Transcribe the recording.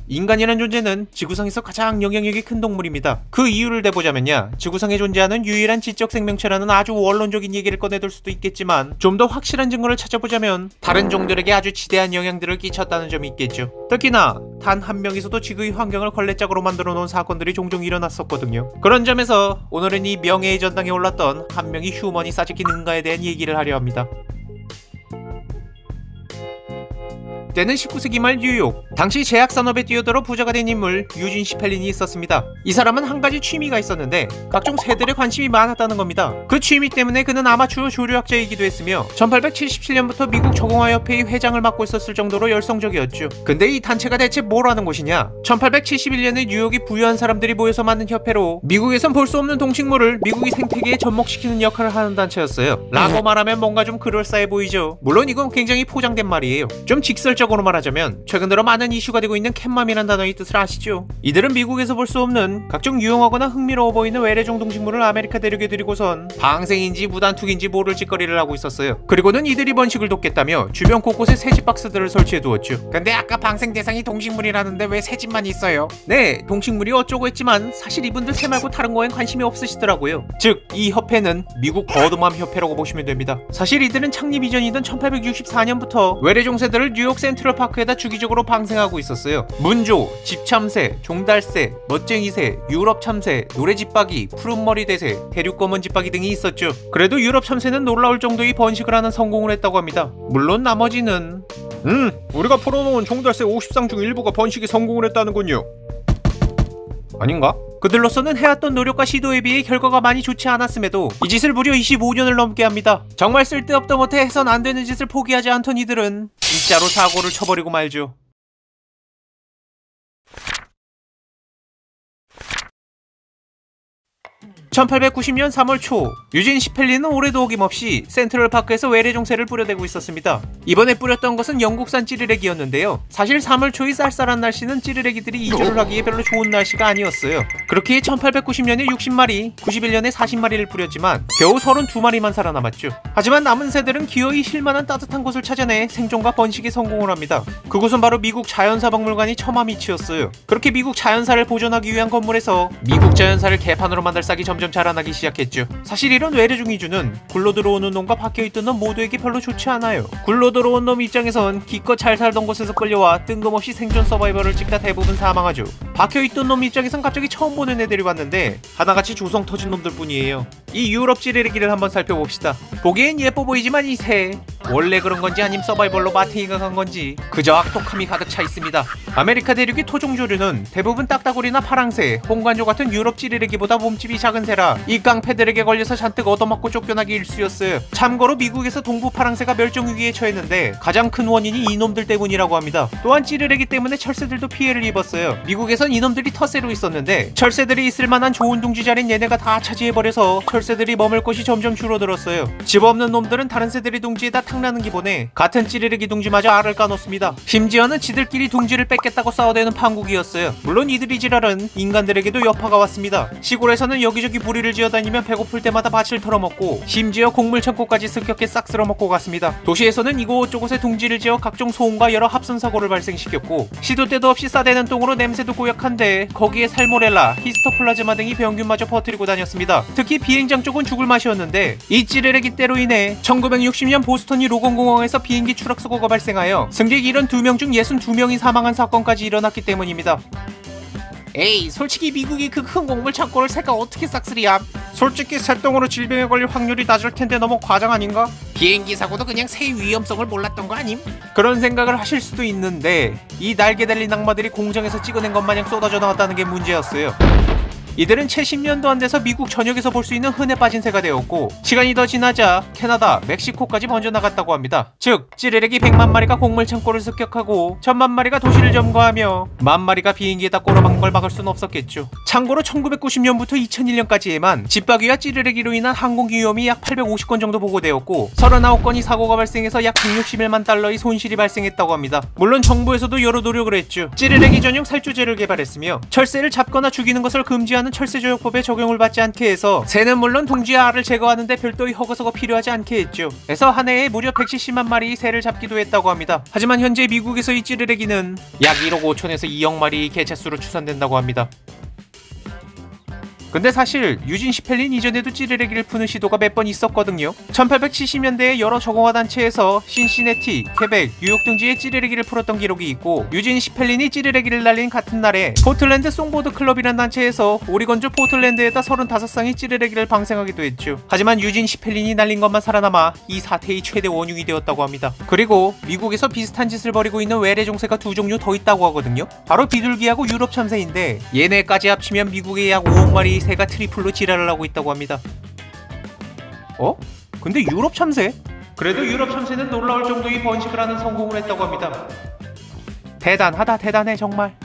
인간이라는 존재는 지구상에서 가장 영향력이 큰 동물입니다. 그 이유를 대보자면야 지구상에 존재하는 유일한 지적 생명체라는 아주 원론적인 얘기를 꺼내들 수도 있겠지만 좀 더 확실한 증거를 찾아보자면 다른 종들에게 아주 지대한 영향들을 끼쳤다는 점이 있겠죠. 특히나 단 한 명이서도 지구의 환경을 걸레짝으로 만들어 놓은 사건들이 종종 일어났었거든요. 그런 점에서 오늘은 이 명예의 전당에 올랐던 한 명의 휴먼이 사직기 능가에 대한 얘기를 하려 합니다. 때는 19세기 말 뉴욕. 당시 제약산업에 뛰어들어 부자가 된 인물 유진 시펠린이 있었습니다. 이 사람은 한 가지 취미가 있었는데 각종 새들에 관심이 많았다는 겁니다. 그 취미 때문에 그는 아마추어 조류학자이기도 했으며 1877년부터 미국 저공화협회의 회장을 맡고 있었을 정도로 열성적이었죠. 근데 이 단체가 대체 뭘 하는 곳이냐? 1871년에 뉴욕이 부유한 사람들이 모여서 만든 협회로 미국에선 볼 수 없는 동식물을 미국의 생태계에 접목시키는 역할을 하는 단체였어요. 라고 말하면 뭔가 좀 그럴싸해 보이죠. 물론 이건 굉장히 포장된 말이에요. 좀 직설적으로 말하자면 최근 들어 많은 이슈가 되고 있는 캣맘이란 단어의 뜻을 아시죠? 이들은 미국에서 볼 수 없는 각종 유용하거나 흥미로워 보이는 외래종 동식물을 아메리카 대륙에 들이고선 방생인지 무단투기인지 모를 짓거리를 하고 있었어요. 그리고는 이들이 번식을 돕겠다며 주변 곳곳에 새집 박스들을 설치해 두었죠. 근데 아까 방생 대상이 동식물이라는데 왜 새집만 있어요? 네, 동식물이 어쩌고 했지만 사실 이분들 새 말고 다른 거엔 관심이 없으시더라고요. 즉, 이 협회는 미국 버드맘 협회라고 보시면 됩니다. 사실 이들은 창립 이전이던 1864년부터 외래종 새들을 뉴욕 센트럴파크에다 주기적으로 방생하고 있었어요. 문조, 집참새, 종달새, 멋쟁이새, 유럽참새, 노래집박이, 푸른머리대새, 대륙검은집박이 등이 있었죠. 그래도 유럽참새는 놀라울 정도의 번식을 하는 성공을 했다고 합니다. 물론 나머지는 우리가 풀어놓은 종달새 50상 중 일부가 번식에 성공을 했다는군요. 아닌가? 그들로서는 해왔던 노력과 시도에 비해 결과가 많이 좋지 않았음에도 이 짓을 무려 25년을 넘게 합니다. 정말 쓸데없다 못해 해선 안 되는 짓을 포기하지 않던 이들은 진짜로 사고를 쳐버리고 말죠. 1890년 3월 초 유진 시펠린은 올해도 어김없이 센트럴파크에서 외래종새를 뿌려대고 있었습니다. 이번에 뿌렸던 것은 영국산 찌르레기였는데요. 사실 3월 초의 쌀쌀한 날씨는 찌르레기들이 이주를 하기에 별로 좋은 날씨가 아니었어요. 그렇기에 1890년에 60마리, 91년에 40마리를 뿌렸지만 겨우 32마리만 살아남았죠. 하지만 남은 새들은 기어이 쉴만한 따뜻한 곳을 찾아내 생존과 번식에 성공을 합니다. 그곳은 바로 미국 자연사박물관이 처마미치였어요. 그렇게 미국 자연사를 보존하기 위한 건물에서 미국 자연사를 개판으로 만들 싹이 점점 자라나기 시작했죠. 사실 이런 외래종 이주는 굴러 들어오는 놈과 박혀있던 놈 모두에게 별로 좋지 않아요. 굴러 들어온 놈 입장에선 기껏 잘 살던 곳에서 끌려와 뜬금없이 생존 서바이벌을 찍다 대부분 사망하죠. 박혀있던 놈 입장에선 갑자기 처음 보는 애들이 왔는데 하나같이 조성 터진 놈들 뿐이에요. 이 유럽 찌르레기를 한번 살펴봅시다. 보기엔 예뻐 보이지만 이 새 원래 그런 건지 아님 서바이벌로 마탱이가 간 건지 그저 악독함이 가득 차 있습니다. 아메리카 대륙의 토종조류는 대부분 딱따구리나 파랑새, 홍관조 같은 유럽 찌르레기보다 몸집이 작은 새라 이 깡패들에게 걸려서 잔뜩 얻어맞고 쫓겨나기 일쑤였어요. 참고로 미국에서 동부 파랑새가 멸종위기에 처했는데 가장 큰 원인이 이놈들 때문이라고 합니다. 또한 찌르레기 때문에 철새들도 피해를 입었어요. 미국에선 이놈들이 텃새로 있었는데 철새들이 있을 만한 좋은 둥지 자리는 얘네가 다 차지해버려서 철새들이 머물 곳이 점점 줄어들었어요. 집 없는 놈들은 다른 새들이 둥지에다 탕나는 기본에 같은 찌르레기 둥지마저 알을 까놓습니다. 심지어는 지들끼리 둥지를 뺏겠다고 싸워대는 판국이었어요. 물론 이들이 지랄은 인간들에게도 여파가 왔습니다. 시골에서는 여기저기 무리를 지어다니며 배고플 때마다 밭을 털어먹고 심지어 곡물 창고까지 습격해 싹 쓸어먹고 갔습니다. 도시에서는 이곳저곳에 둥지를 지어 각종 소음과 여러 합선사고를 발생시켰고 시도 때도 없이 싸대는 똥으로 냄새도 고약한데 거기에 살모렐라, 히스토플라즈마 등이 병균마저 퍼뜨리고 다녔습니다. 특히 비행장 쪽은 죽을 맛이었는데 이 찌르레기 때로 인해 1960년 보스턴이 로건공항에서 비행기 추락 사고가 발생하여 승객 72명 중 62명이 사망한 사건까지 일어났기 때문입니다. 에이, 솔직히 미국이 그 큰 곡물 창고를 새가 어떻게 싹쓸이야? 솔직히 새똥으로 질병에 걸릴 확률이 낮을 텐데 너무 과장 아닌가? 비행기 사고도 그냥 새의 위험성을 몰랐던 거 아님? 그런 생각을 하실 수도 있는데 이 날개 달린 악마들이 공장에서 찍어낸 것 마냥 쏟아져 나왔다는 게 문제였어요. 이들은 채 10년도 안 돼서 미국 전역에서 볼 수 있는 흔해 빠진 새가 되었고 시간이 더 지나자 캐나다, 멕시코까지 번져 나갔다고 합니다. 즉 찌르레기 100만 마리가 곡물 창고를 습격하고 1000만 마리가 도시를 점거하며 10,000마리가 비행기에다 꼬라박는 걸 막을 수는 없었겠죠. 참고로 1990년부터 2001년까지에만 집박이와 찌르레기로 인한 항공 위험이 약 850건 정도 보고되었고 39건이 사고가 발생해서 약 161만 달러의 손실이 발생했다고 합니다. 물론 정부에서도 여러 노력을 했죠. 찌르레기 전용 살주제를 개발했으며 철새를 잡거나 죽이는 것을 금지하는 하는 철새조약법에 적용을 받지 않게 해서 새는 물론 둥지와 알을 제거하는 데 별도의 허가서가 필요하지 않게 했죠. 그래서 한 해에 무려 170만 마리의 새를 잡기도 했다고 합니다. 하지만 현재 미국에서의 찌르레기는 약 1억 5천에서 2억 마리의 개체수로 추산된다고 합니다. 근데 사실 유진 시펠린 이전에도 찌르레기를 푸는 시도가 몇 번 있었거든요. 1870년대에 여러 저공화 단체에서 신시내티, 퀘벡, 뉴욕 등지에 찌르레기를 풀었던 기록이 있고, 유진 시펠린이 찌르레기를 날린 같은 날에 포틀랜드 송보드 클럽이라는 단체에서 오리건주 포틀랜드에다 35쌍이 찌르레기를 방생하기도 했죠. 하지만 유진 시펠린이 날린 것만 살아남아 이 사태의 최대 원흉이 되었다고 합니다. 그리고 미국에서 비슷한 짓을 벌이고 있는 외래 종새가 두 종류 더 있다고 하거든요. 바로 비둘기하고 유럽 참새인데, 얘네까지 합치면 미국의 약 5억 마리 새가 트리플로 지랄을 하고 있다고 합니다. 근데 유럽 참새? 그래도 유럽 참새는 놀라울 정도의 번식을 하는 성공을 했다고 합니다. 대단하다, 대단해 정말.